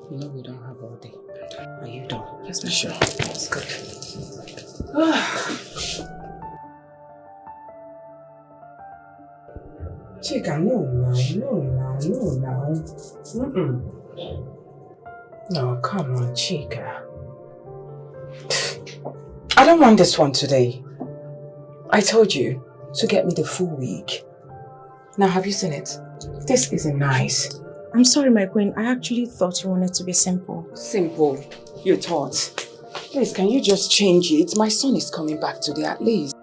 You know we don't have all day. Are you done? Yes, ma'am. Sure. That's good. Chica, no. No, come on, Chica. I don't want this one today. I told you to get me the full week. Now, have you seen it? This isn't nice. I'm sorry, my queen. I actually thought you wanted to be simple. Simple? You thought? Please, can you just change it? My son is coming back today at least.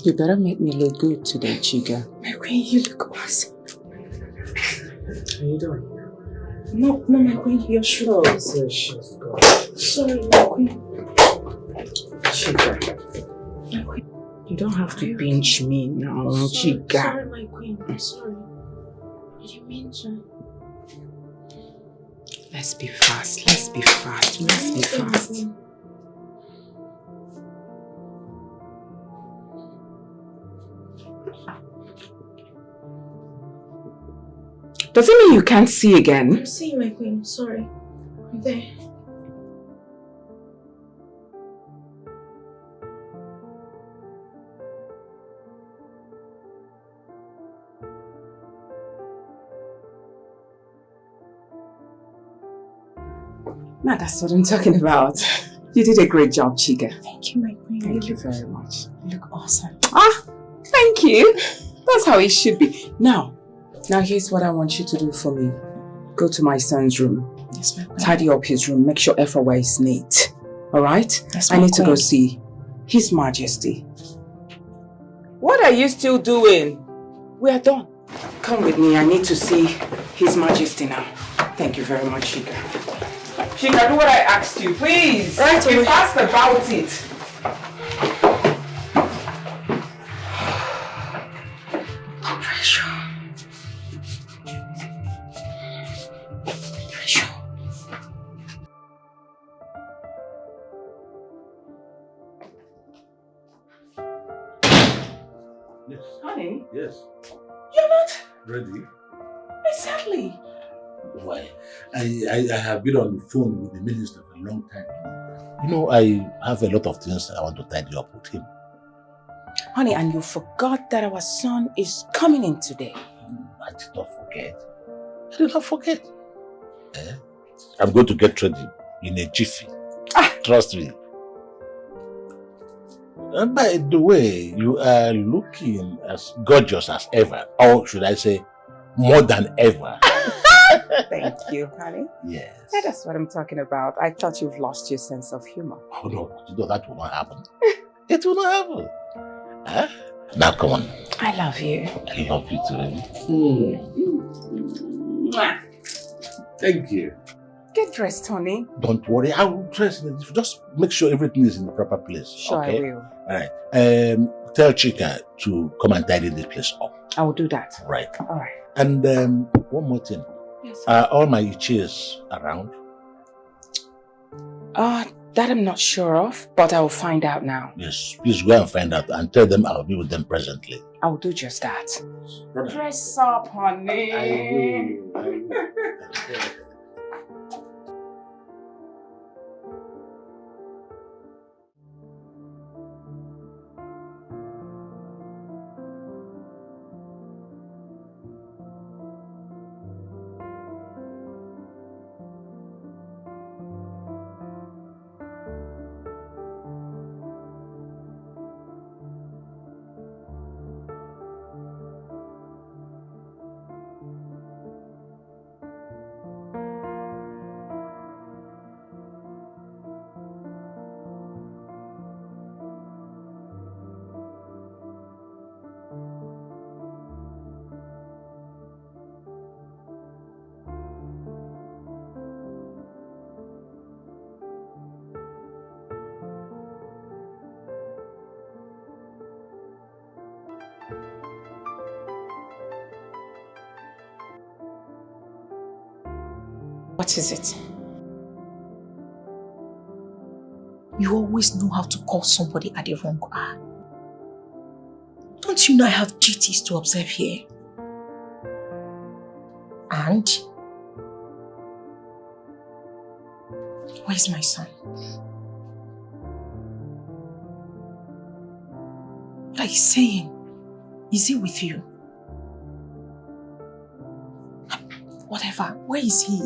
You better make me look good today, Chica. My queen, you look awesome. Are you doing? No, my queen, you're sure. Precious God. Sorry, my queen. Chica. My queen. You don't have to pinch me now, Chica. Sorry, my queen. I'm sorry. I didn't mean to. Let's be fast. Let's be fast. Does it mean you can't see again? I'm seeing, my queen. Sorry. I'm there. Now that's what I'm talking about. You did a great job, Chica. Thank you, my queen. Thank you very much. You look awesome. Thank you. That's how it should be. Now here's what I want you to do for me. Go to my son's room. Yes, my queen. Tidy up his room. Make sure everywhere is neat. Alright? Yes, I need to go see His Majesty. What are you still doing? We are done. Come with me. I need to see His Majesty now. Thank you very much, Chica. Chica, do what I asked you, please. Right away. Be fast about it. Yes. Honey? Yes. You're not? Ready? Exactly. Why? I have been on the phone with the minister for a long time. You know, I have a lot of things I want to tidy up with him. Honey, and you forgot that our son is coming in today. I did not forget. I did not forget. I'm going to get ready in a jiffy. Trust me. And by the way, you are looking as gorgeous as ever. Or should I say, more than ever. Thank you, honey. Yes. Yeah, that's what I'm talking about. I thought you've lost your sense of humor. Oh no, you know that will not happen. It will not happen. Huh? Now come on. I love you. I love you too. Thank you. Get dressed, honey. Don't worry, I will dress it. Just make sure everything is in the proper place. Sure, okay? I will. Alright. Tell Chika to come and tidy this place up. I will do that. Right. All right. And one more thing. Yes. Are all my chairs around? That I'm not sure of, but I will find out now. Yes, please go and find out and tell them I'll be with them presently. I will do just that. Brother. Dress up, honey. I will. What is it? You always know how to call somebody at the wrong hour. Don't you know I have duties to observe here? And? Where's my son? What are you saying? Is he with you? Whatever, where is he?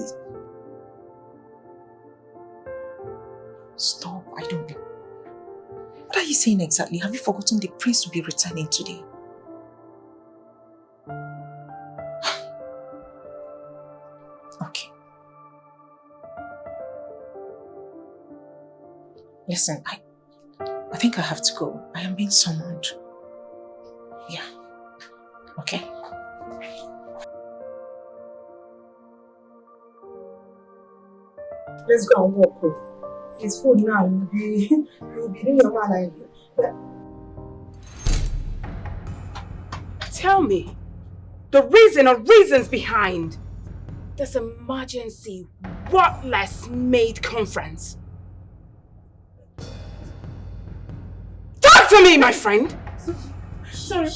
Stop, I don't know. What are you saying exactly? Have you forgotten the prince will be returning today? Okay. Listen, I think I have to go. I am being summoned. Yeah. Okay. Let's go and walk. It's food now. You'll be doing your man like Tell me the reason or reasons behind this emergency worthless maid conference. Talk to me, my friend. Sorry.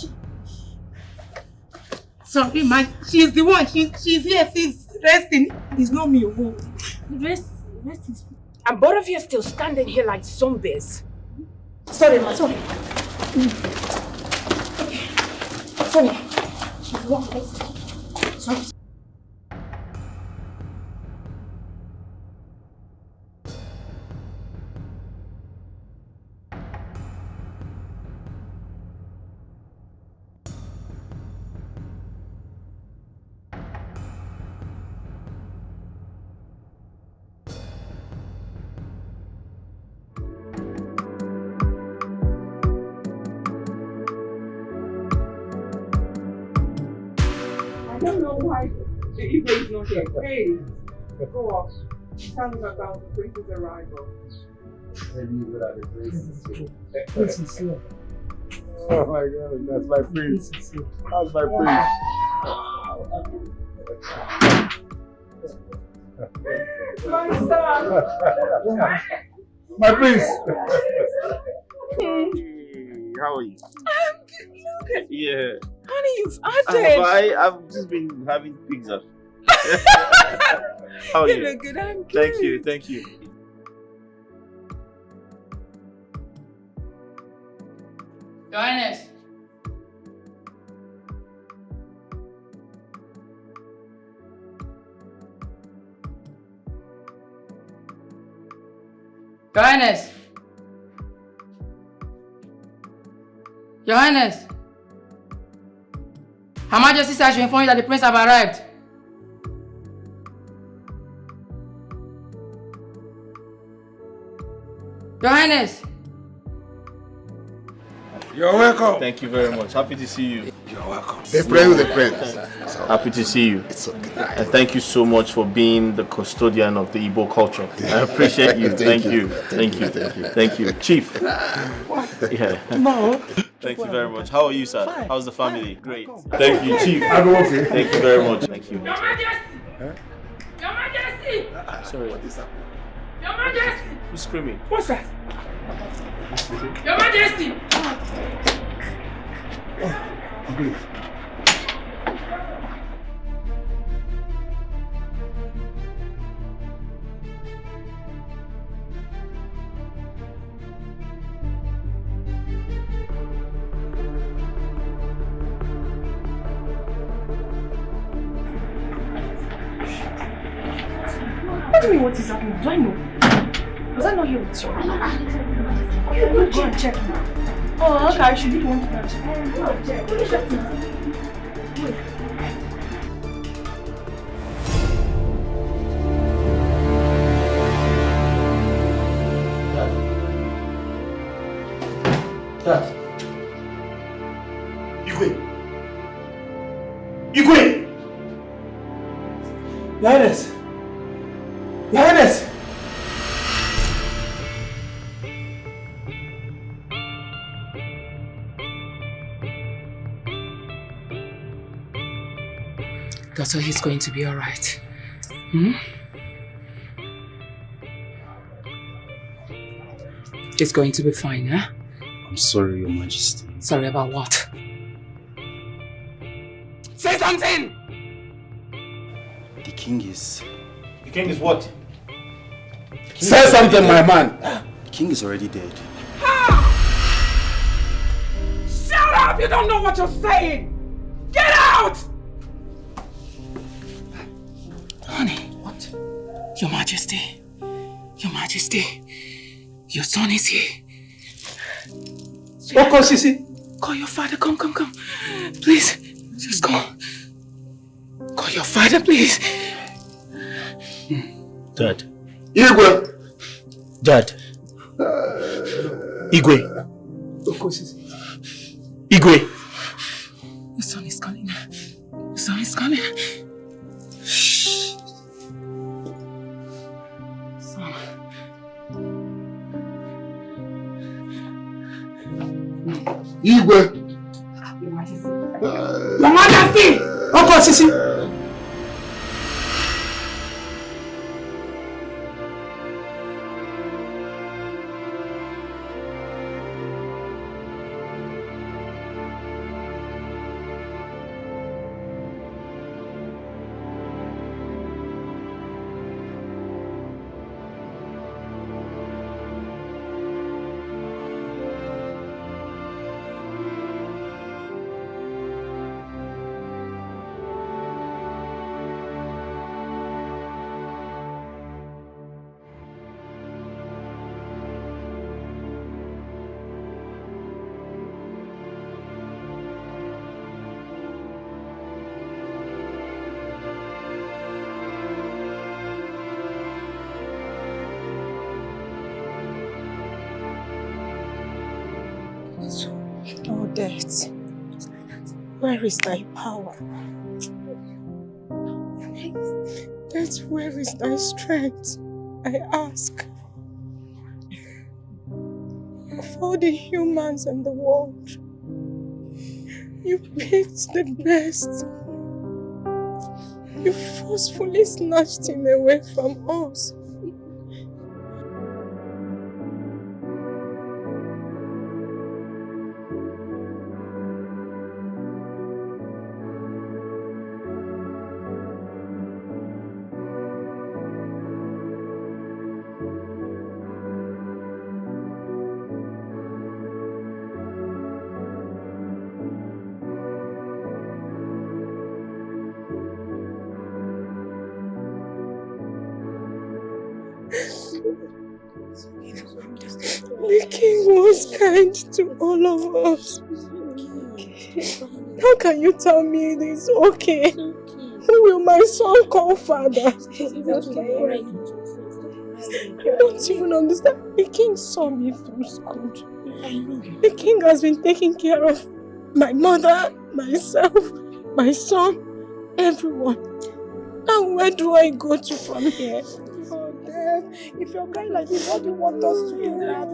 Sorry, man. She's the one. She's here. She's resting. It's not me. Rest is. And both of you are still standing here like zombies. Sorry, ma. Sorry. Sorry. Sorry. I don't know why the Igbo is not here. Hey, go up. Tell him about the prince's arrival. Prince is here. Oh my God, that's my prince. That's my prince. My son! My prince! Hey, how are you? I'm good. Look at Yeah. honey, you've added. I've just been having pizza. How are You you? look good. I'm good. Thank you. Your Highness. Your Highness. Your Highness. Her Majesty says she informed you that the prince have arrived. Your Highness. You're welcome. Thank you very much. Happy to see you. You're welcome. They pray with the prince. Happy to see you. It's okay. And thank you so much for being the custodian of the Igbo culture. I appreciate you. Thank you. Thank you. Chief. Yeah. No. Thank you very much. How are you, sir? Fine. How's the family? Great. Thank you, Chief. I'm okay. Thank you very much. Thank you. Your Majesty! Your Majesty! Sorry. Your Majesty! Who's screaming? What's that? Your Majesty! Okay. What do you mean what is happening? Do I know? Was I not here with you? Okay, go and check now. Oh, okay, I should be the one to go and check. Go and check. Go and check now. Wait. Dad. Igwe! Your Highness! Your Highness! Doctor, he's going to be all right. Hmm? He's going to be fine, huh? I'm sorry, Your Majesty. Sorry about what? Say something! The king is... The king is what? Say something, my man! The king is already dead. Shut up! You don't know what you're saying! Get out! Honey. What? Your Majesty. Your Majesty. Your son is here. What cause is he? Call your father. Come. Please. Just go. Call your father, please. Dad. Igwe! Dad. Igwe. What cause is Igwe. Your son is coming. Your son is coming. Shh. Son. Igwe! Your Majesty. Your Majesty! What cause is he? Oh, death, where is thy power? Death, where is thy strength? I ask. Of all the humans in the world, you picked the best. You forcefully snatched him away from us. The king was kind to all of us. How can you tell me it is okay? Who will my son call father? You don't even understand. The king saw me through school. The king has been taking care of my mother, myself, my son, everyone. Now where do I go to from here? Oh, Dad, if you're crying like this, what do you want us to do? Dad,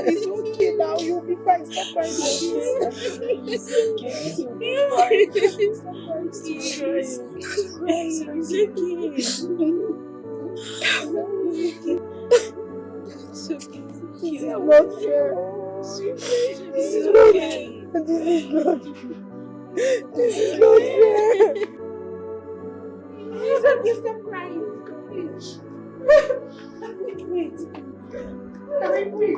it's okay now. You'll be fine. Stop crying like this. It's not fair. This is not fair. Stop crying. Wait.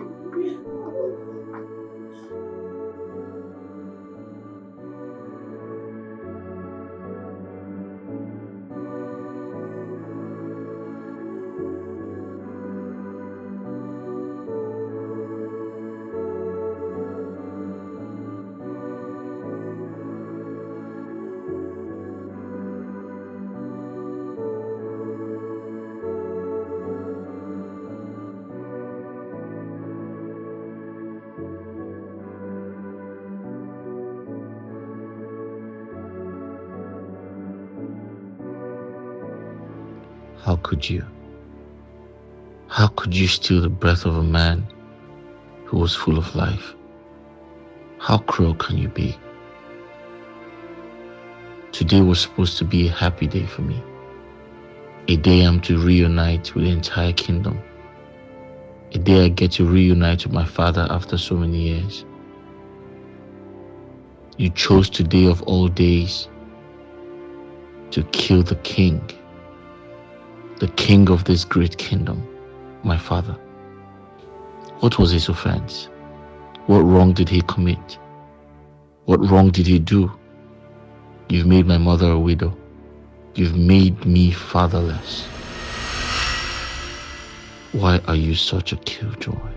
How could you? How could you steal the breath of a man who was full of life? How cruel can you be? Today was supposed to be a happy day for me. A day I'm to reunite with the entire kingdom. A day I get to reunite with my father after so many years. You chose today of all days to kill the king of this great kingdom, my father. What was his offense? What wrong did he commit? What wrong did he do? You've made my mother a widow. You've made me fatherless. Why are you such a killjoy?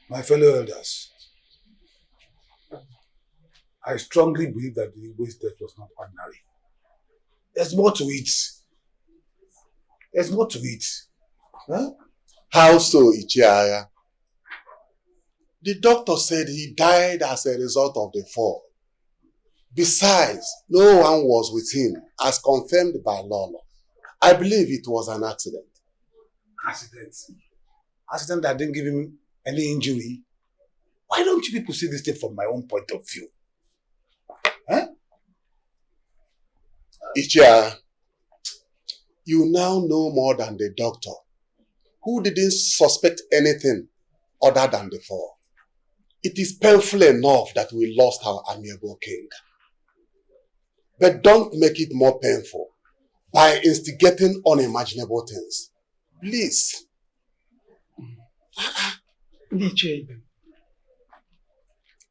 My fellow elders, I strongly believe that the Igbo's death was not ordinary. There's more to it. There's more to it. Huh? How so, Ichiaya? The doctor said he died as a result of the fall. Besides, no one was with him, as confirmed by Lolo. I believe it was an accident. Accident? Accident that didn't give him any injury? Why don't you people see this thing from my own point of view? Huh? Ichiaya, You now know more than the doctor, who didn't suspect anything other than the fall. It is painful enough that we lost our amiable king. But don't make it more painful by instigating unimaginable things. Please.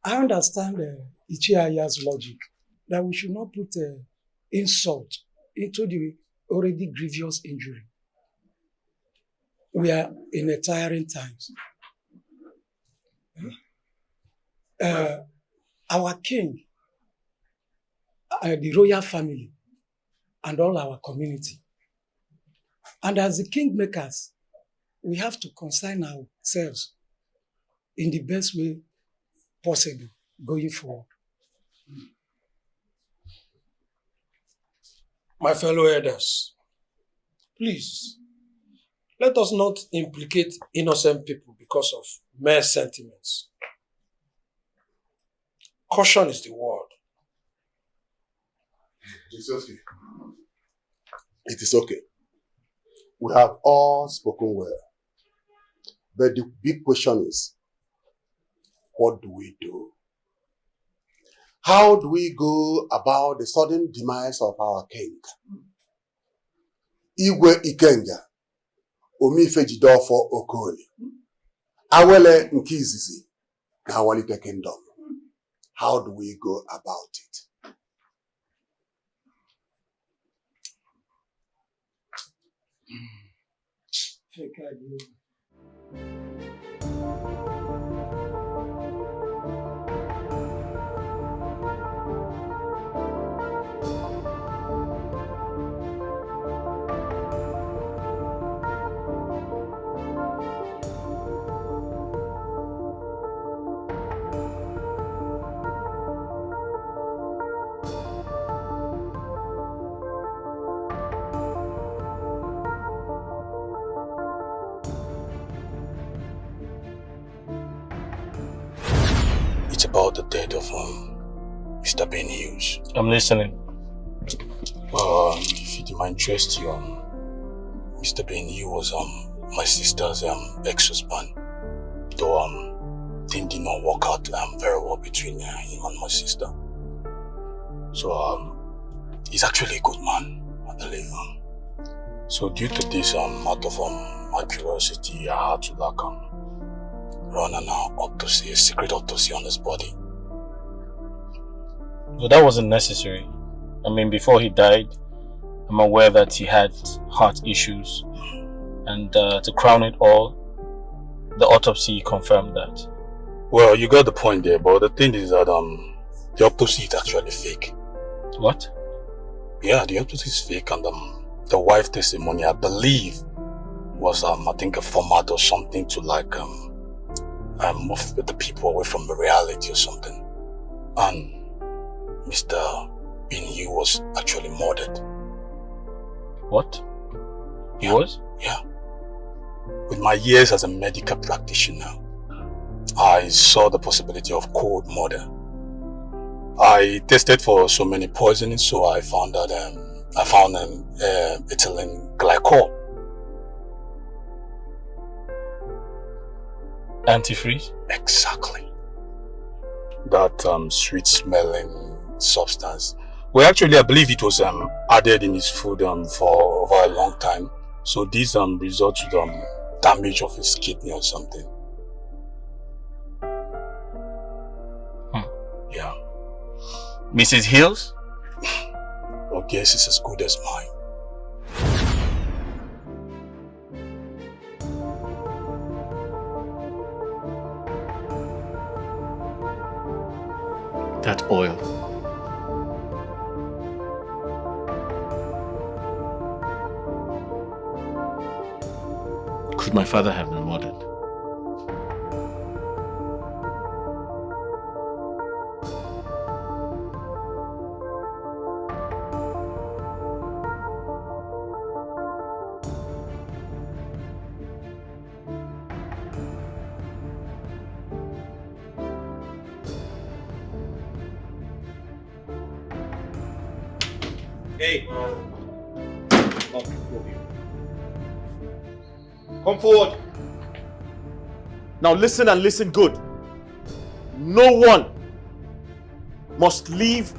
I understand Ichiaya's logic that we should not put insult into the already grievous injury. We are in a tiring times. Our king, the royal family, and all our community. And as the kingmakers, we have to consign ourselves in the best way possible going forward. My fellow elders, please, let us not implicate innocent people because of mere sentiments. Caution is the word. It's okay. It is okay. We have all spoken well. But the big question is, what do we do? How do we go about the sudden demise of our king? Igwe Ikenga, Omife Jidofo Okoli, Awele nke izizi na Awalite Kingdom. How do we go about it? It's about the death of Mr. Ben Hughes. I'm listening. If it might interest you, Mr. Ben Hughes was my sister's ex-husband. Though things did not work out very well between him and my sister. So he's actually a good man, I believe. So due to this, out of my curiosity, I had to run an autopsy, a secret autopsy on his body. Well, that wasn't necessary. I mean, before he died, I'm aware that he had heart issues. And to crown it all, the autopsy confirmed that. Well, you got the point there, but the thing is that the autopsy is actually fake. What? Yeah, the autopsy is fake, and the wife testimony, I believe, was I think a format or something to move the people away from the reality or something. And Mr. Ben Hughes was actually murdered. What? He was? Yeah. With my years as a medical practitioner, I saw the possibility of cold murder. I tested for so many poisonings, so I found that ethylene glycol. Antifreeze? Exactly. That sweet-smelling substance. Well, actually, I believe it was added in his food for over a long time. So this results to damage of his kidney or something. Yeah. Mrs. Hills? Your guess is as good as mine. That oil. Could my father have been murdered? Hey. Mom, two of you. Come forward. Now listen and listen good. No one must leave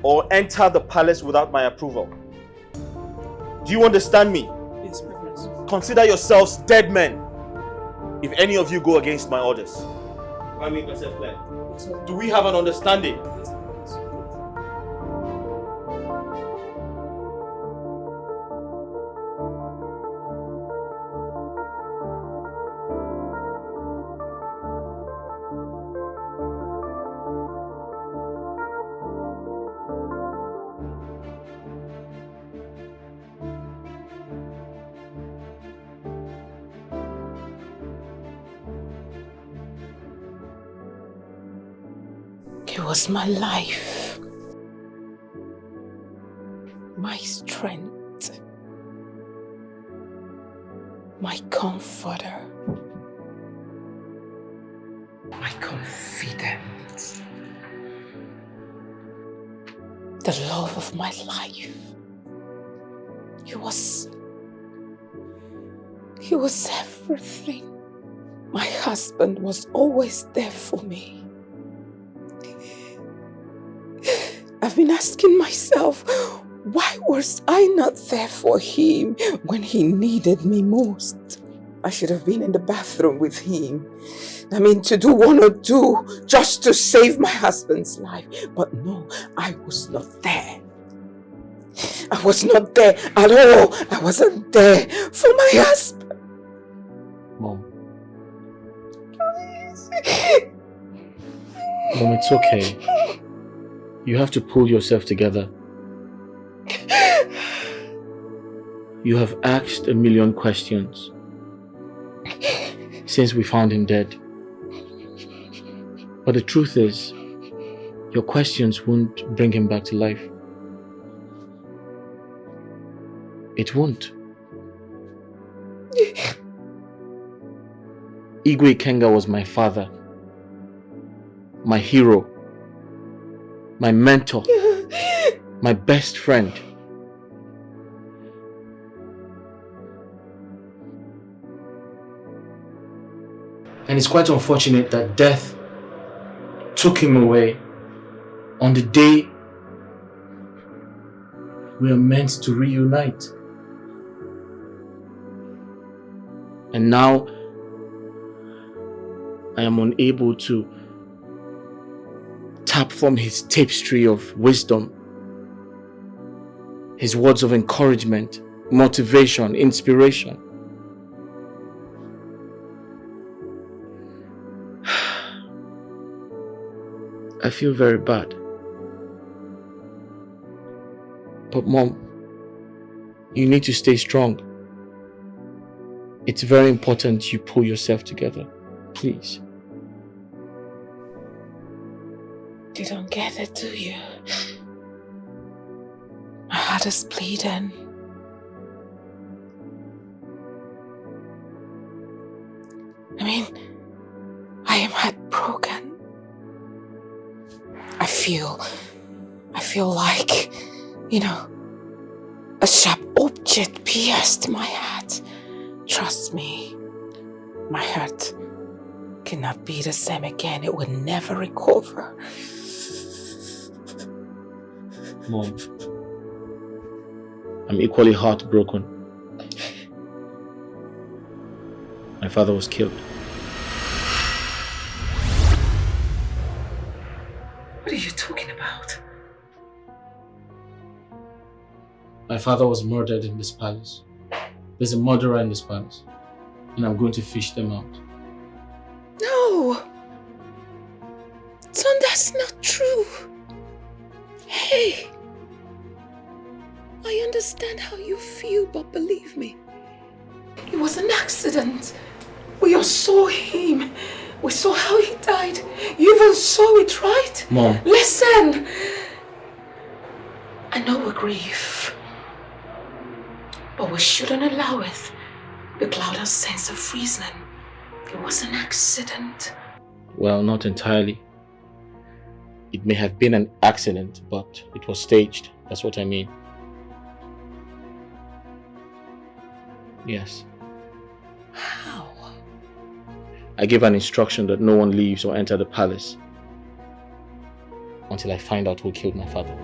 or enter the palace without my approval. Do you understand me? Yes, my prince. Consider yourselves dead men if any of you go against my orders. Do I make myself clear? Do we have an understanding? Yes, my prince. He was my life, my strength, my comforter, my confidence, the love of my life. He was everything. My husband was always there for me. I've been asking myself, why was I not there for him when he needed me most? I should have been in the bathroom with him. I mean, to do one or two just to save my husband's life. But no, I was not there. I was not there at all. I wasn't there for my husband. Mom. Mom, it's okay. You have to pull yourself together. You have asked a million questions since we found him dead. But the truth is, your questions won't bring him back to life. It won't. Igwe Kenga was my father, my hero, my mentor, my best friend. And it's quite unfortunate that death took him away on the day we are meant to reunite. And now I am unable to tap from his tapestry of wisdom, his words of encouragement, motivation, inspiration. I feel very bad. But Mom, you need to stay strong. It's very important you pull yourself together. Please. You don't get it, do you? My heart is bleeding. I mean, I am heartbroken. I feel like, a sharp object pierced my heart. Trust me, my heart cannot be the same again. It will never recover. Mom, I'm equally heartbroken. My father was killed. What are you talking about? My father was murdered in this palace. There's a murderer in this palace, and I'm going to fish them out. No! Son, that's not true. Hey! I understand how you feel, but believe me, it was an accident. We all saw him. We saw how he died. You even saw it, right? Mom. Listen! I know we grieve, but we shouldn't allow it to cloud our sense of reason. It was an accident. Well, not entirely. It may have been an accident, but it was staged. That's what I mean. Yes. How? I gave an instruction that no one leaves or enter the palace until I find out who killed my father.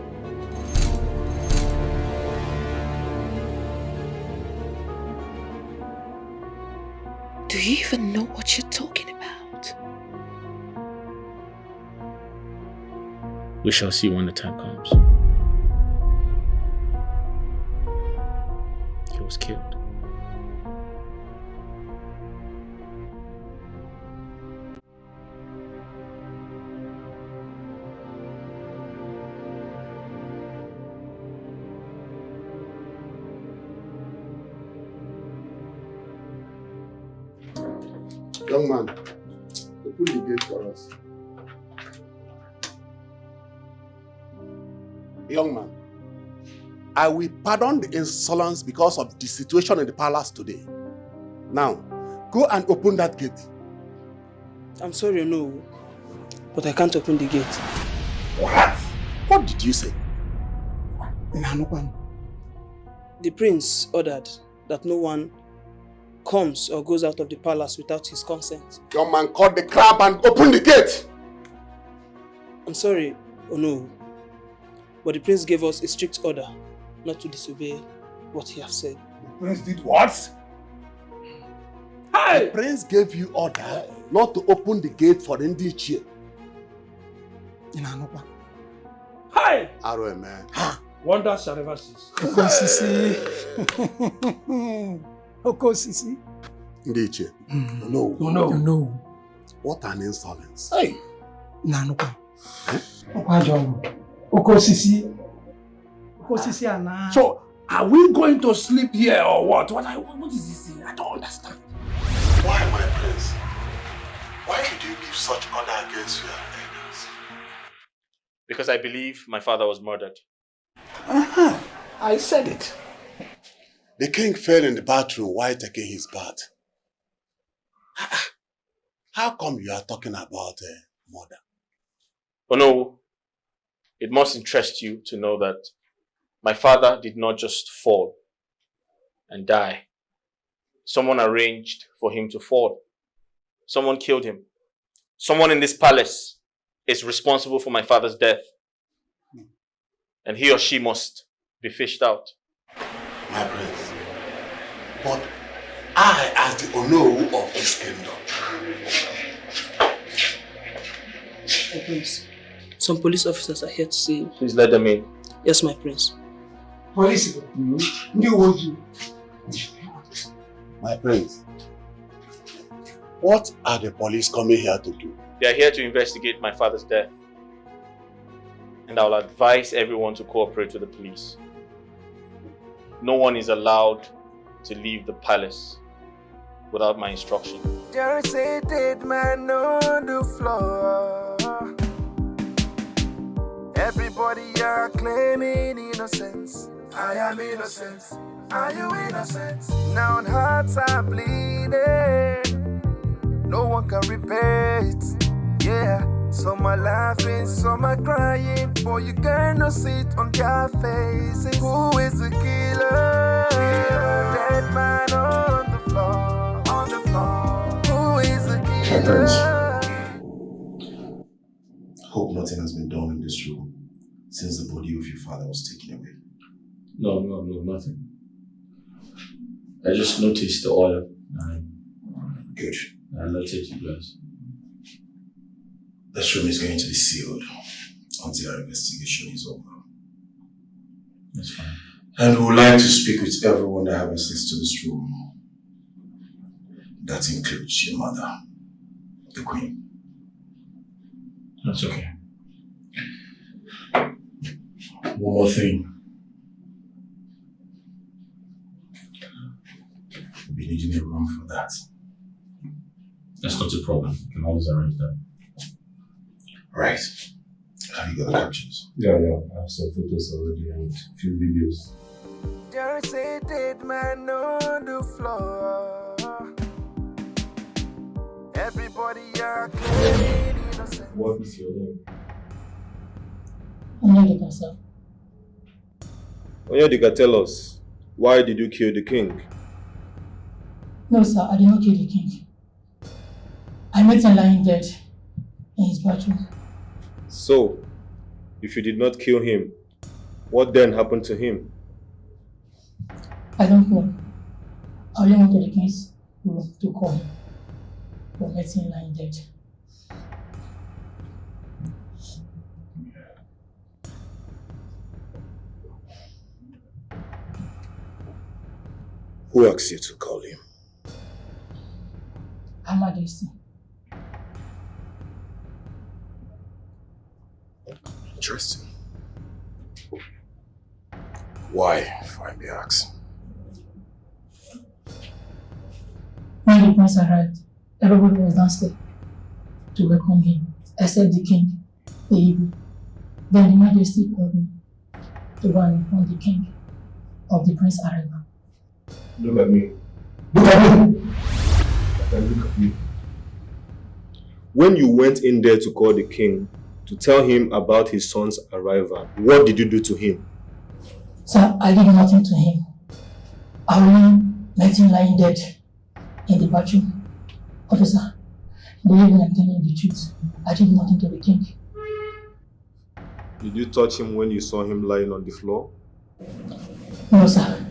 Do you even know what you're talking about? We shall see when the time comes. He was killed. Young man, open the gate for us. Young man, I will pardon the insolence because of the situation in the palace today. Now, go and open that gate. I'm sorry, no, but I can't open the gate. What? What did you say? The prince ordered that no one comes or goes out of the palace without his consent. Young man, cut the crap and open the gate! I'm sorry, no, but the prince gave us a strict order not to disobey what he has said. The prince did what? The prince gave you order not to open the gate for the Ndichie. Hi! Arrow, man. Wonder shall never cease. Okosisi. Okosisi. Ndichie. No. No. What an insolence. Hey! Nanuka. Okosisi. Okosisi ana. So, are we going to sleep here or what? What is this thing? I don't understand. Why, my prince? Why did you give such order against your elders? Because I believe my father was murdered. I said it. The king fell in the bathroom while taking his bath. How come you are talking about murder? Oh no, it must interest you to know that my father did not just fall and die. Someone arranged for him to fall. Someone killed him. Someone in this palace is responsible for my father's death. And he or she must be fished out. My prince, but I, as the Ono of this kingdom. My prince, some police officers are here to see you. Please let them in. Yes, my prince. Police. My prince, what are the police coming here to do? They are here to investigate my father's death. And I will advise everyone to cooperate with the police. No one is allowed to leave the palace without my instruction. There is a dead man on the floor. Everybody are claiming innocence. I am innocent. Are you innocent? Now hearts are bleeding. No one can repair it. Yeah. Some are laughing, some are crying, but you cannot see it on their faces. Who is the killer? Dead man on the floor. On the floor. Who is the killer? Hope nothing has been done in this room since the body of your father was taken away. No, nothing. I just noticed the oil. Good. I alerted you guys. This room is going to be sealed until our investigation is over. That's fine. And we would like to speak with everyone that have access to this room. That includes your mother, the Queen. That's okay. One more thing. We'll be needing a room for that. That's not a problem. You can always arrange that. Right. Have you got the captions? Yeah. I have some photos already and a few videos. There is a dead man on the floor. Everybody are claiming innocent. What is your name? Onyedika, sir. Onyedika, tell us, why did you kill the king? No, sir, I did not kill the king. I met him lying dead in his bathroom. So, if you did not kill him, what then happened to him? I don't know. I only went to the king's room to call him, but met him lying dead. Who asked you to call him? Her Majesty. Interesting. Why, if I may ask? When the prince arrived, everybody was downstairs to welcome him, except the king, the Igbo. Then the Majesty called me to go and inform the king of the prince's arrival. Look at me. Look at me! Look at me. When you went in there to call the king, to tell him about his son's arrival, what did you do to him? Sir, I did nothing to him. I only met him lying dead in the bathroom. Officer, believe me, I'm telling you the truth. I did nothing to the king. Did you touch him when you saw him lying on the floor? No, sir.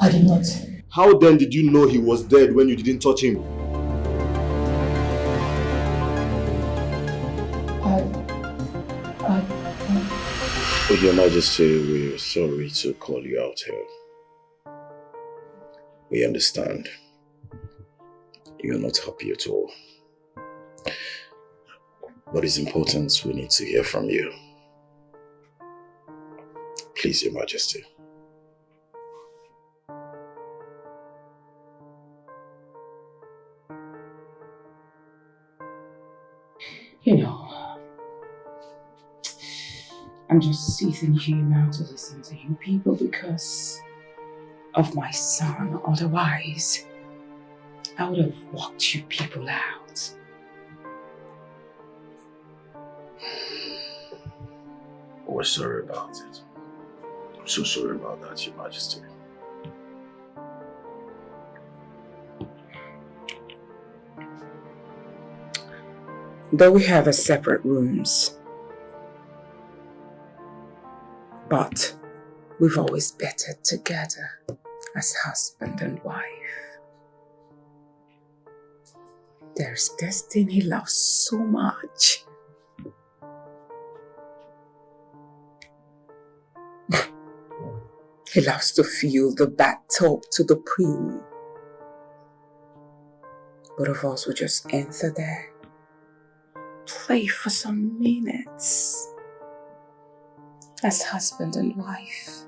I did not. How then did you know he was dead when you didn't touch him? With Your Majesty, we're sorry to call you out here. We understand. You're not happy at all. But it's important we need to hear from you. Please, Your Majesty. You know, I'm just sitting here now to listen to you people because of my son. Otherwise, I would have walked you people out. We're sorry about it. I'm so sorry about that, Your Majesty. Though we have a separate rooms, but we've always bettered together as husband and wife. There's this thing he loves so much. He loves to feel the back talk to the queen. Both of us will just enter there, play for some minutes as husband and wife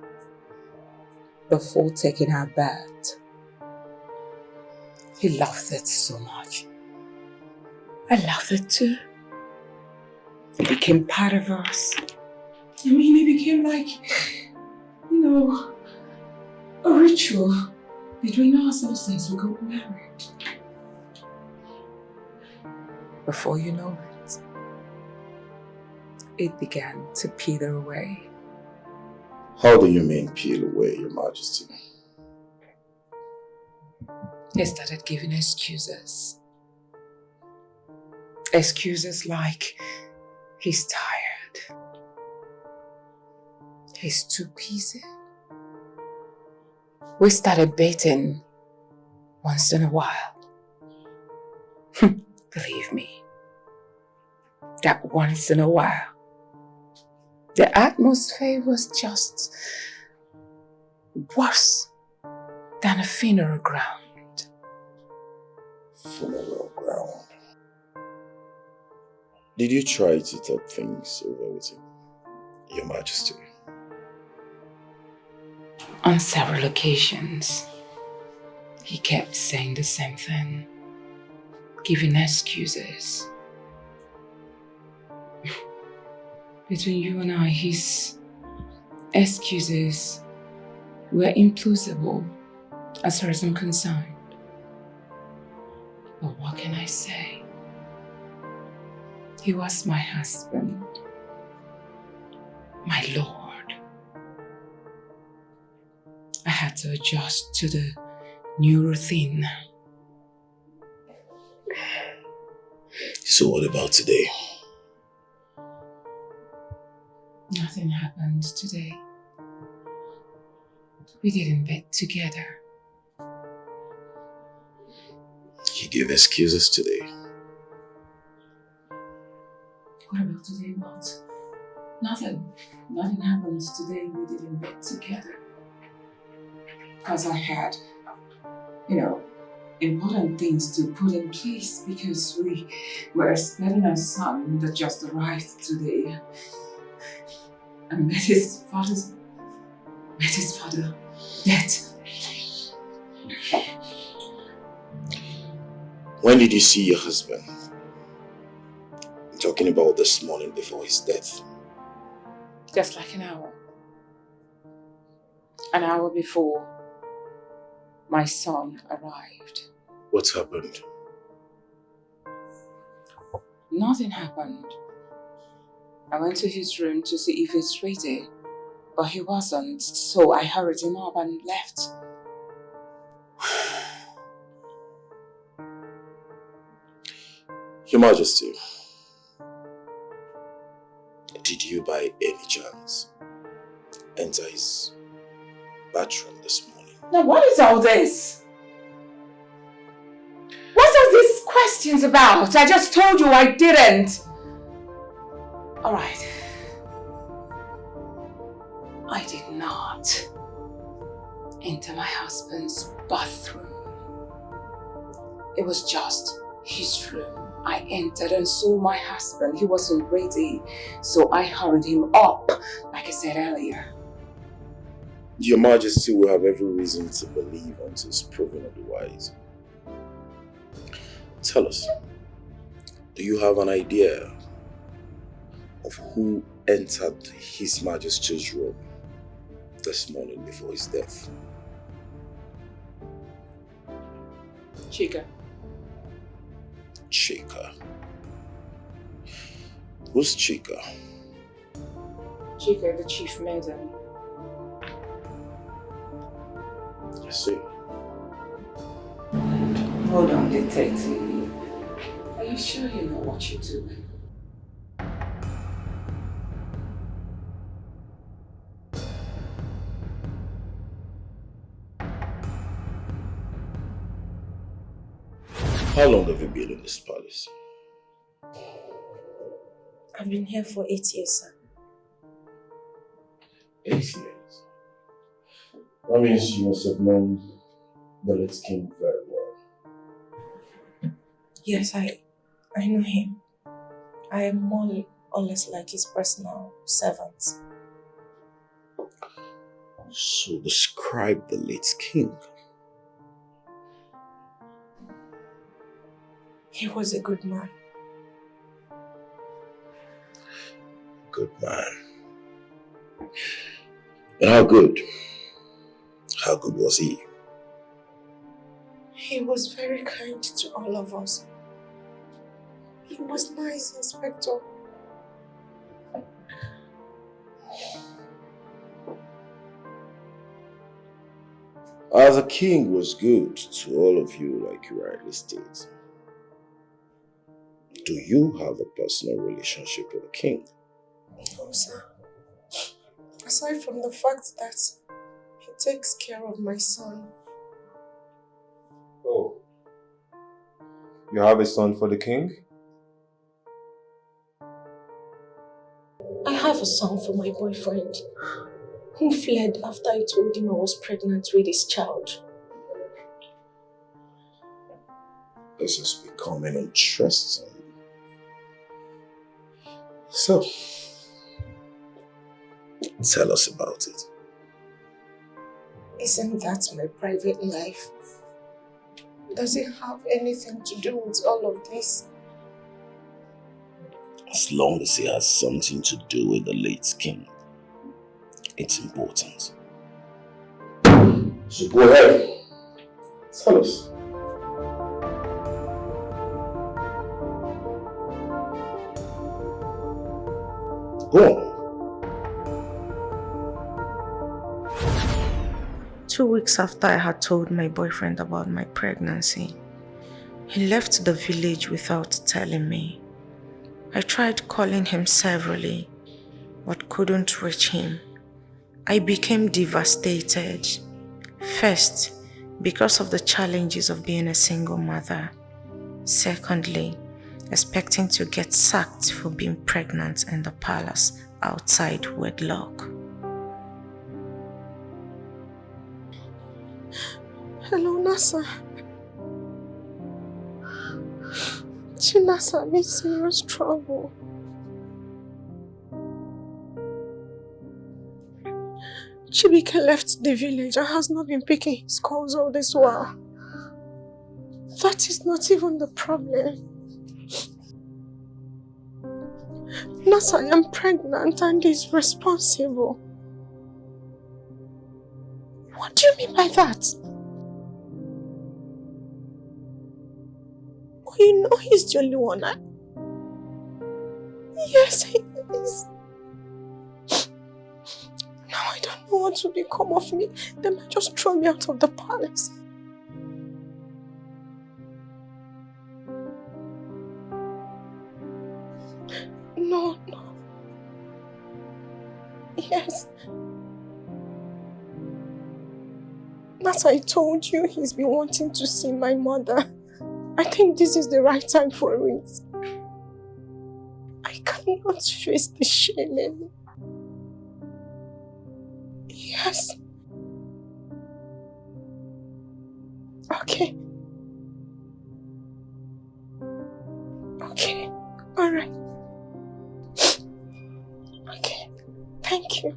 before taking our bath. He loved it so much. I loved it too. It became part of us. I mean, it became like, you know, a ritual between us ever since we got married. Before you know it, it began to peel away. How do you mean peel away, Your Majesty? He started giving excuses. Excuses like, he's tired. He's too busy. We started baiting once in a while. Believe me, that once in a while, the atmosphere was just worse than a funeral ground. Funeral ground. Did you try to talk things over with him, Your Majesty? On several occasions, he kept saying the same thing, giving excuses. Between you and I, his excuses were implausible as far as I'm concerned. But what can I say? He was my husband, my Lord. I had to adjust to the new routine So what about today? Nothing happened today. We didn't bed together. He gave excuses today. What about today, what? Nothing. Nothing happened today. We didn't bed together. Because I had, important things to put in place because we were expecting a son that just arrived today. And met his father dead. When did you see your husband? I'm talking about this morning before his death. Just like an hour. An hour before my son arrived. What happened? Nothing happened. I went to his room to see if he's ready, but he wasn't, so I hurried him up and left. Your Majesty, did you by any chance enter his bathroom this morning? Now what is all this? What's all these questions about? I just told you I didn't. Alright. I did not enter my husband's bathroom. It was just his room. I entered and saw my husband. He wasn't ready, so I hurried him up, like I said earlier. Your Majesty will have every reason to believe until it's proven otherwise. Tell us, do you have an idea of who entered His Majesty's room this morning before his death? Chika. Chika. Who's Chika? Chika, the chief maiden. I see. Hold on, detective. Are you sure you know what you're doing? How long have you been in this palace? I've been here for 8 years, sir. 8 years. That means you must have known the late king very well. Yes, I know him. I am more or less like his personal servant. So describe the late king. He was a good man. Good man. And how good? How good was he? He was very kind to all of us. He was nice, Inspector. As a king was good to all of you, like you rightly state. Do you have a personal relationship with the king? No, sir. Aside from the fact that he takes care of my son. Oh. You have a son for the king? I have a son for my boyfriend, who fled after I told him I was pregnant with his child. This is becoming interesting. So, tell us about it. Isn't that my private life? Does it have anything to do with all of this? As long as it has something to do with the late king, it's important. So go ahead. Tell us. Go on. 2 weeks after I had told my boyfriend about my pregnancy, He left the village without telling me. I tried calling him severally, but couldn't reach him. I became devastated. First, because of the challenges of being a single mother. Secondly, expecting to get sacked for being pregnant in the palace outside wedlock. Hello, Nasa. Chinasa, I'm in serious trouble. Chibike left the village and has not been picking his calls all this while. That is not even the problem. Nasa, I am pregnant and is responsible. What do you mean by that? Oh, you know he's the only one. Yes, he is. Now I don't know what will become of me. They might just throw me out of the palace. No. Yes. As I told you, he's been wanting to see my mother. I think this is the right time for it. I cannot face the shame anymore. Yes. Okay. All right. Okay. Thank you.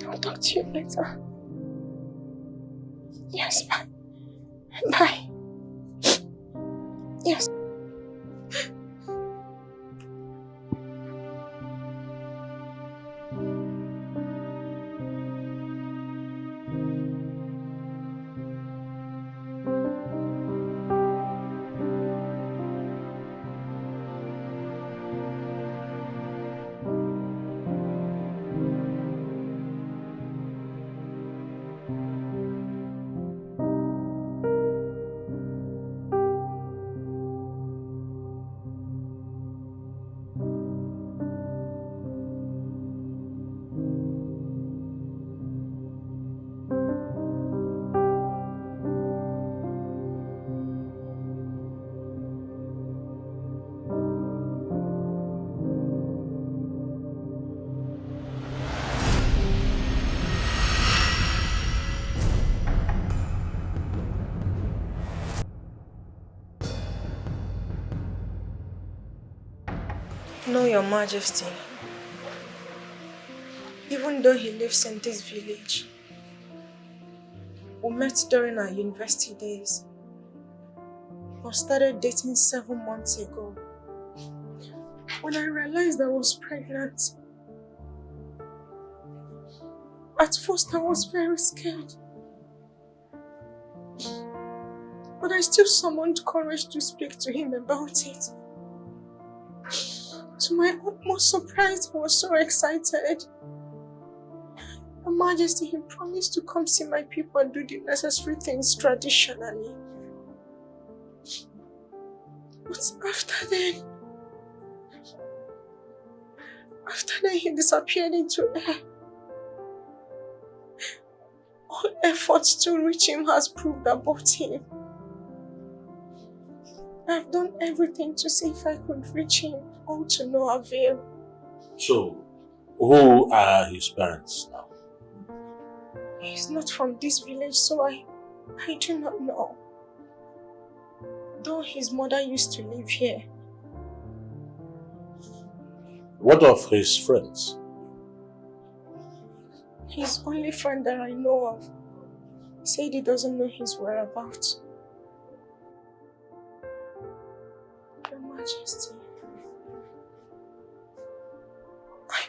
I'll talk to you later. Yes, bye. Bye. Yes. No, Your Majesty. Even though he lives in this village, we met during our university days. We started dating 7 months ago. When I realized I was pregnant, at first I was very scared. But I still summoned courage to speak to him about it. To my utmost surprise, he was so excited. Your Majesty, he promised to come see my people and do the necessary things traditionally. But after then he disappeared into air. All efforts to reach him has proved abortive. I've done everything to see if I could reach him, all to no avail. So, who are his parents now? He's not from this village, so I do not know. Though his mother used to live here. What of his friends? His only friend that I know of said he doesn't know his whereabouts. Your Majesty, I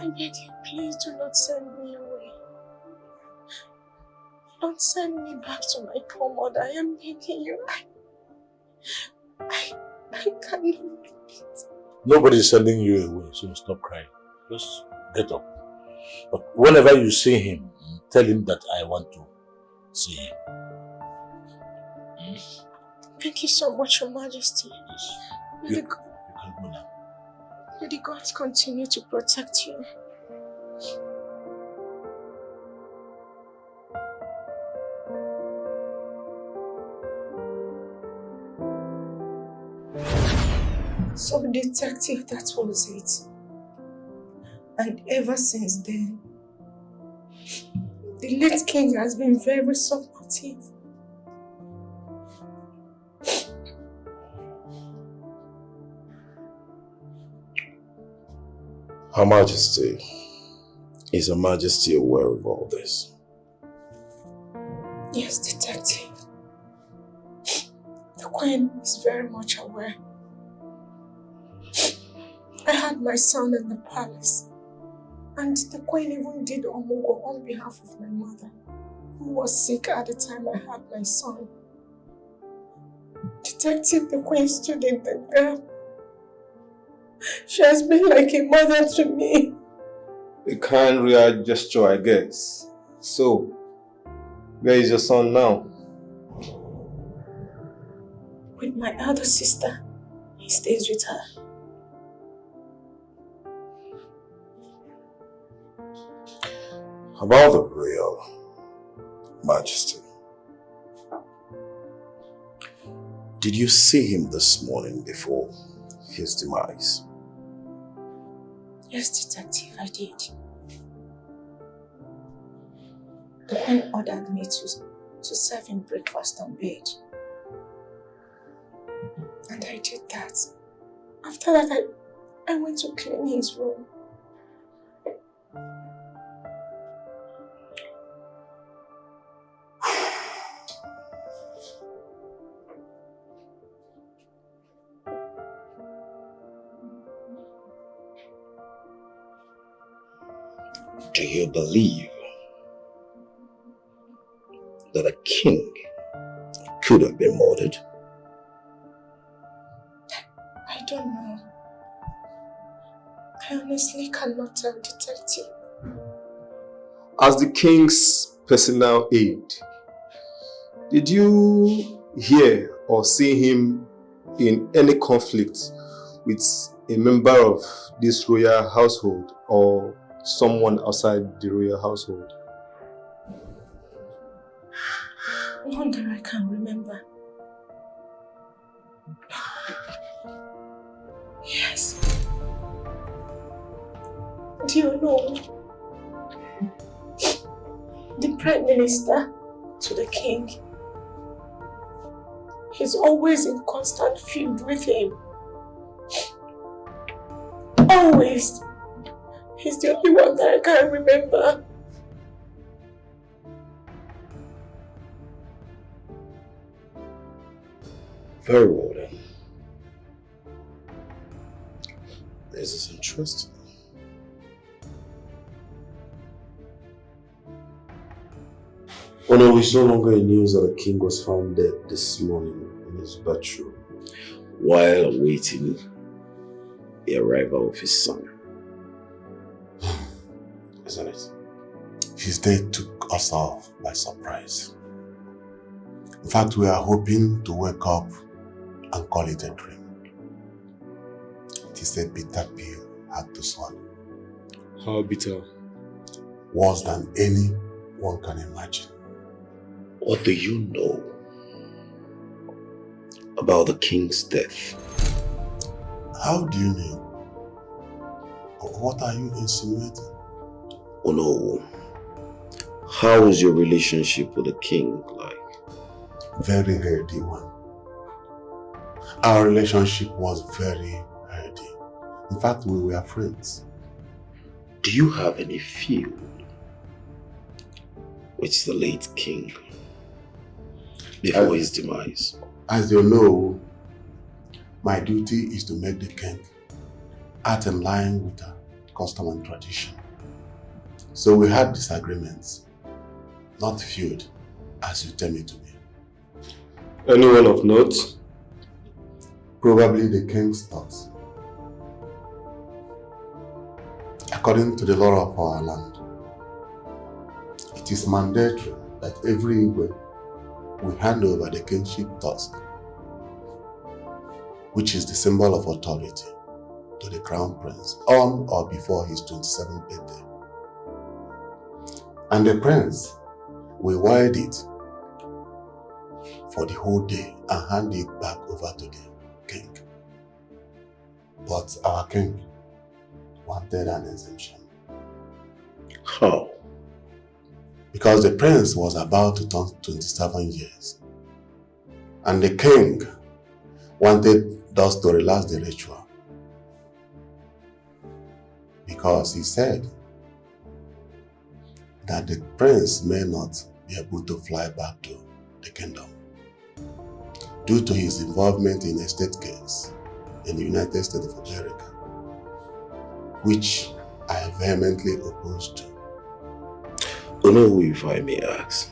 beg you, please do not send me away. Don't send me back to my poor mother. I am begging you. I cannot do it. Nobody's sending you away, so stop crying. Just get up. But whenever you see him, tell him that I want to see him. Thank you so much, Your Majesty. May You can go now. the gods continue to protect you. So, detective, that was it. And ever since then, the late king has been very supportive. Her Majesty, is Her Majesty aware of all this? Yes, detective. The Queen is very much aware. I had my son in the palace, and the Queen even did Omogo on behalf of my mother, who was sick at the time I had my son. Detective, the Queen stood in the gap. She has been like a mother to me. A kind real gesture, I guess. So, where is your son now? With my elder sister. He stays with her. About the Royal Majesty, did you see him this morning before his demise? Yes, detective, I did. The Queen ordered me to serve him breakfast on bed. And I did that. After that, I went to clean his room. Do you believe that a king could have been murdered? I don't know. I honestly cannot tell, detective. As the king's personal aide, did you hear or see him in any conflict with a member of this royal household or someone outside the royal household? Not that I can remember. Yes. Do you know? The Prime Minister to the King. He's always in constant feud with him. Always. He's the only one that I can remember. Very well then. This is interesting. Oh no, it's no longer in news that the king was found dead this morning in his bedroom while awaiting the arrival of his son. Isn't it? His death took us all by surprise. In fact, we are hoping to wake up and call it a dream. It is a bitter pill had to swallow. How bitter? Worse than anyone can imagine. What do you know about the king's death? How do you mean? What are you insinuating? Oh no. How is your relationship with the king like? Very healthy one. Our relationship was very healthy. In fact, we were friends. Do you have any feud with the late king before his demise? As you know, my duty is to make the king act in line with the custom and tradition. So we had disagreements, not feud, as you tell me to be. Anyone of note? Probably the king's thoughts. According to the law of our land, it is mandatory that every Igwe we hand over the kingship tusk, which is the symbol of authority, to the crown prince on or before his 27th birthday. And the prince will wield it for the whole day and hand it back over to the king. But our king wanted an exemption. How? Because the prince was about to turn 27 years. And the king wanted us to relax the ritual. Because he said that the prince may not be able to fly back to the kingdom due to his involvement in a state case in the United States of America, which I vehemently opposed to. Onowu, if I may ask,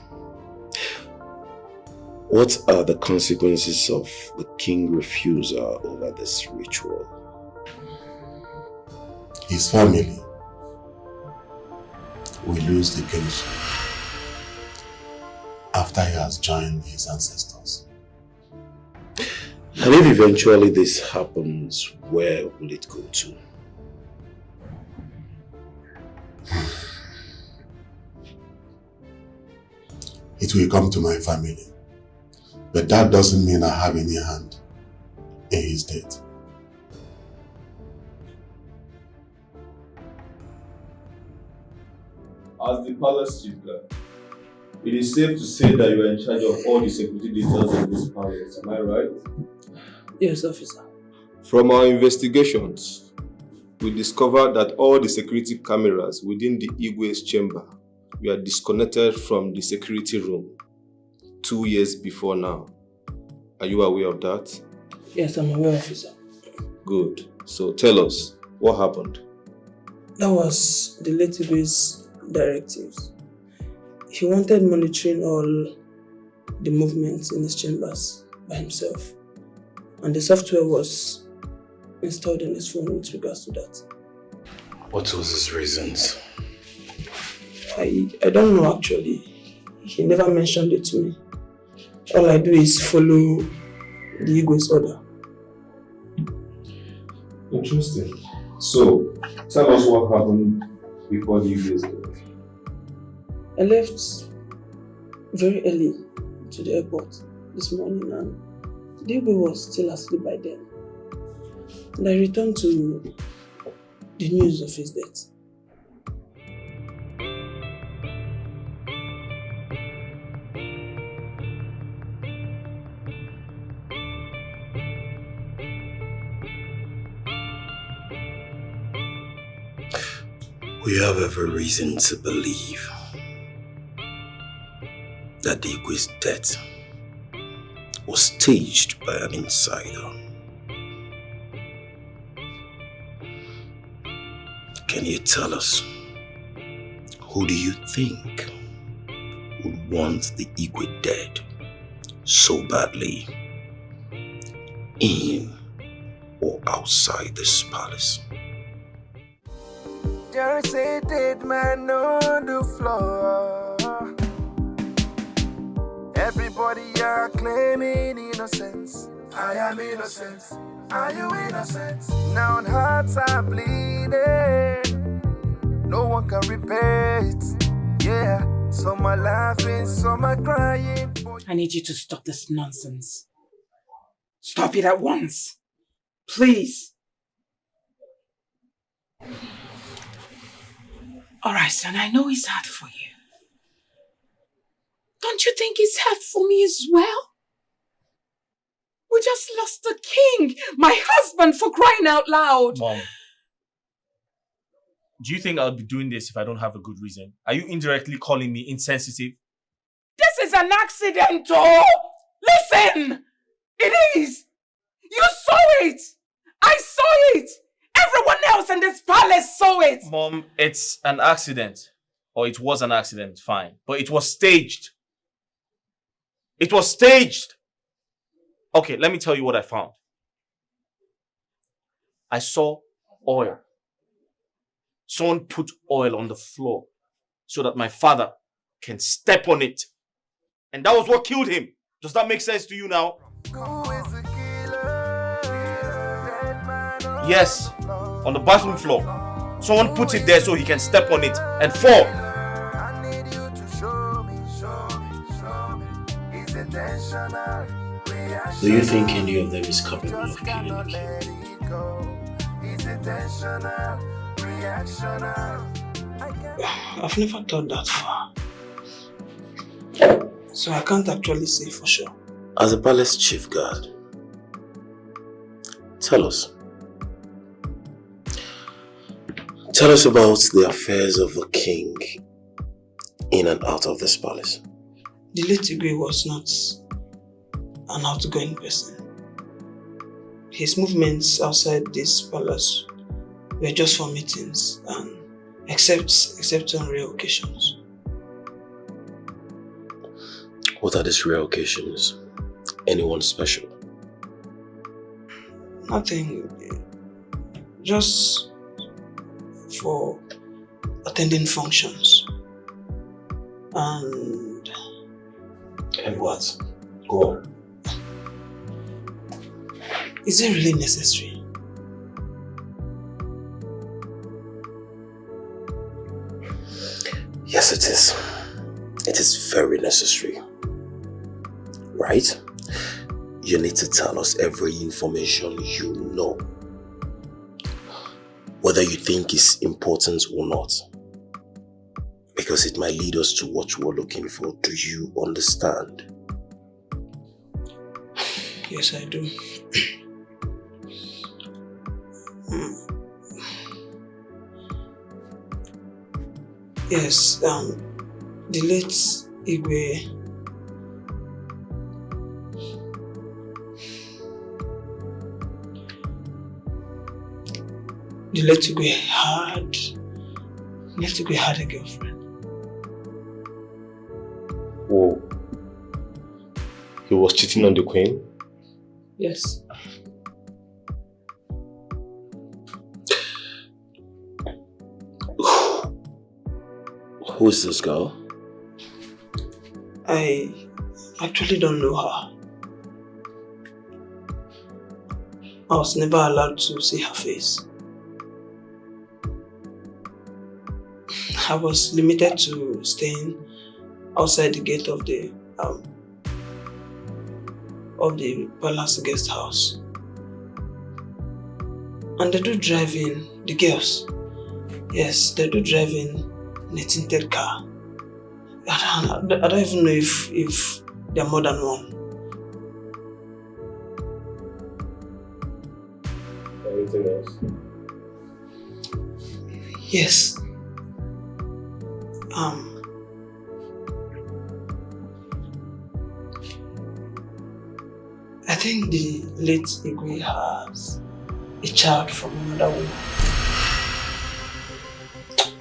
what are the consequences of the king's refusal over this ritual? His family will lose the kingship after he has joined his ancestors. And if eventually this happens, where will it go to? It will come to my family. But that doesn't mean I have any hand in his death. As the palace chief guard, it is safe to say that you are in charge of all the security details of this palace, am I right? Yes, officer. From our investigations, we discovered that all the security cameras within the Igwe's chamber were disconnected from the security room 2 years before now. Are you aware of that? Yes, I'm aware, officer. Good. So tell us, what happened? That was the late Igwe's directives. He wanted monitoring all the movements in his chambers by himself. And the software was installed in his phone with regards to that. What was his reasons? I don't know actually. He never mentioned it to me. All I do is follow the Igwe's order. Interesting. So, tell us what happened before the Igwe's death. I left very early to the airport this morning and the Igwe was still asleep by then. And I returned to the news of his death. We have every reason to believe that the Igwe's death was staged by an insider. Can you tell us, who do you think would want the Igwe dead so badly, in or outside this palace? There is a dead man on the floor. Everybody are claiming innocence. I am innocent. Are you innocent? Now hearts are bleeding. No one can repair it. Yeah, some are laughing, some are crying. I need you to stop this nonsense. Stop it at once. Please. Alright, son, I know it's hard for you. Don't you think it's hard for me as well? We just lost the king, my husband, for crying out loud. Mom, do you think I'll be doing this if I don't have a good reason? Are you indirectly calling me insensitive? This is an accident, oh! Listen! It is! You saw it! I saw it! Everyone else in this palace saw it! Mom, it's an accident. Or it was an accident, fine. But it was staged. It was staged! Okay, let me tell you what I found. I saw oil. Someone put oil on the floor so that my father can step on it. And that was what killed him. Does that make sense to you now? Yes, on the bathroom floor. Someone put it there so he can step on it and fall. Do you think any of them is capable of killing a king? I've never thought that far. So I can't actually say for sure. As a palace chief guard, tell us about the affairs of the king in and out of this palace. The late Igwe was not an outgoing person. His movements outside this palace were just for meetings and except on rare occasions. What are these rare occasions? Anyone special? Nothing. Just for attending functions. And what? Go on. Is it really necessary? Yes, it is. It is very necessary. Right? You need to tell us every information you know. Whether you think it's important or not. Because it might lead us to what we're looking for. Do you understand? Yes, I do. Yes, the late Igwe had a girlfriend. Whoa. He was cheating on the queen? Yes. Who is this girl? I actually don't know her. I was never allowed to see her face. I was limited to staying outside the gate of the palace guest house. And they do drive in, the girls. Yes, they do drive in a tinted car. I don't even know if there are more than one. Anything else? Yes. I think the late Igwe has a child from another woman.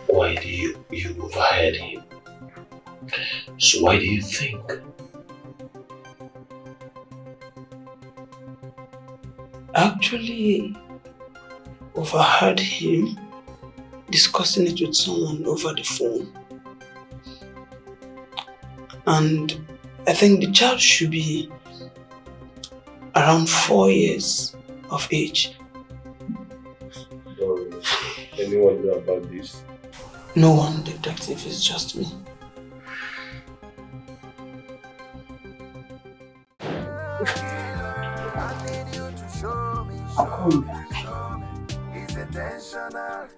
Why do you overheard him? So why do you think? Actually overheard him discussing it with someone over the phone. And I think the child should be around 4 years of age. Don't anyone know about this? No one, detective, it's just me.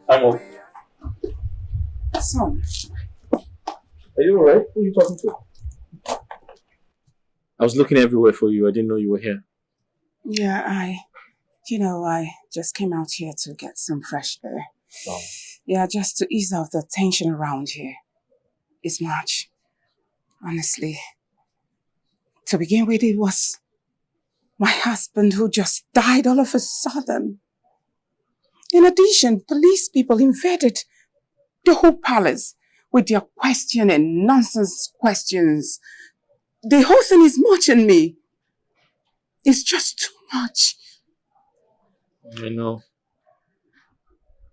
I'm up. Son. Are you alright? Who are you talking to? I was looking everywhere for you. I didn't know you were here. Yeah, I just came out here to get some fresh air. Oh. Yeah, just to ease off the tension around here. It's March. Honestly. To begin with, it was my husband who just died all of a sudden. In addition, police people invaded the whole palace with their questioning, nonsense questions. The whole thing is much on me. It's just too much. I know.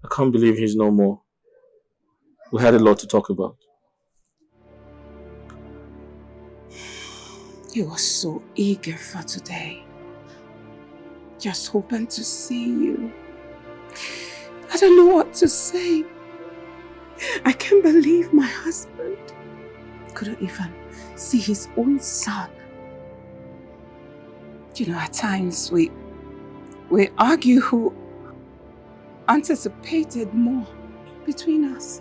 I can't believe he's no more. We had a lot to talk about. He was so eager for today. Just hoping to see you. I don't know what to say. I can't believe my husband couldn't even see his own son. You know, at times we argue who anticipated more between us.